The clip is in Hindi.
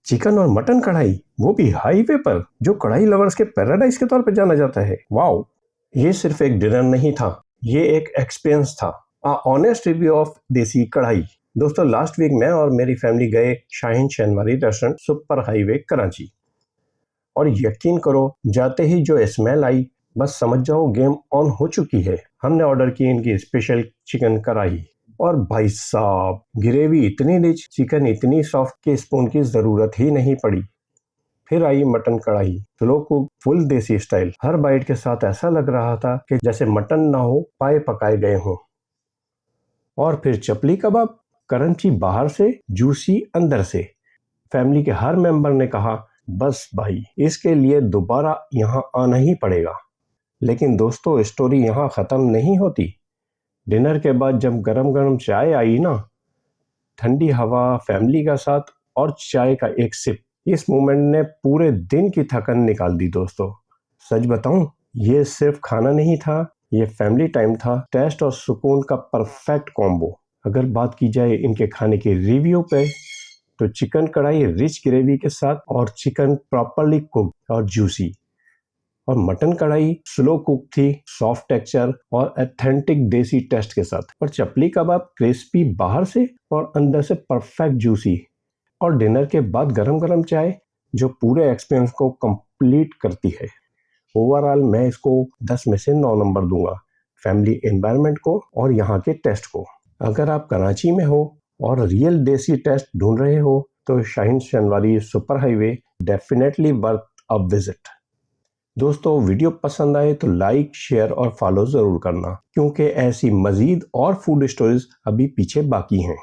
चिकन और मटन कढ़ाई, वो भी हाईवे पर, जो कढ़ाई लवर्स के पैराडाइज के तौर पर जाना जाता है। वाओ! ये सिर्फ एक डिनर नहीं था, ये एक एक्सपीरियंस था। ऑनेस्ट रिव्यू ऑफ देसी कढ़ाई। दोस्तों, लास्ट वीक मैं और मेरी फैमिली गए Shaheen शनवारी restaurant, super highway Karachi. और यकीन करो, जाते ही जो स्मेल आई, बस समझ जाओ गेम ऑन हो चुकी है। हमने ऑर्डर की इनकी स्पेशल चिकन कढ़ाई, और भाई साहब, ग्रेवी इतनी रिच, चिकन इतनी सॉफ्ट कि स्पून की जरूरत ही नहीं पड़ी। फिर आई मटन कढ़ाई, स्लो कुक, फुल देसी स्टाइल। हर बाइट के साथ ऐसा लग रहा था कि जैसे मटन ना हो, पाए पकाए गए हों। और फिर चपली कबाब, करंची बाहर से, जूसी अंदर से। फैमिली के हर मेंबर ने कहा, बस भाई, इसके लिए दोबारा यहाँ आना ही पड़ेगा। लेकिन दोस्तों, स्टोरी यहाँ खत्म नहीं होती। डिनर के बाद जब गरम गरम चाय आई ना, ठंडी हवा, फैमिली का साथ और चाय का एक सिप, इस मोमेंट ने पूरे दिन की थकन निकाल दी। दोस्तों, सच बताऊं, ये सिर्फ खाना नहीं था, ये फैमिली टाइम था। टेस्ट और सुकून का परफेक्ट कॉम्बो। अगर बात की जाए इनके खाने के रिव्यू पे, तो चिकन कढ़ाई रिच ग्रेवी के साथ, और चिकन प्रॉपरली कुक्ड और जूसी। और मटन कढ़ाई स्लो कुक थी, सॉफ्ट टेक्सचर और एथेंटिक देसी टेस्ट के साथ। और चपली कबाब क्रिस्पी बाहर से और अंदर से परफेक्ट जूसी। और डिनर के बाद गरम गरम चाय, जो पूरे एक्सपीरियंस को कंप्लीट करती है। ओवरऑल मैं इसको 10 में से 9 नंबर दूंगा, फैमिली एनवायरनमेंट को और यहाँ के टेस्ट को। अगर आप कराची में हो और रियल देसी टेस्ट ढूंढ रहे हो, तो Shaheen Shinwari super highway definitely worth a visit. दोस्तों, वीडियो पसंद आए तो लाइक, शेयर और फॉलो जरूर करना, क्योंकि ऐसी मजीद और फूड स्टोरीज अभी पीछे बाकी हैं।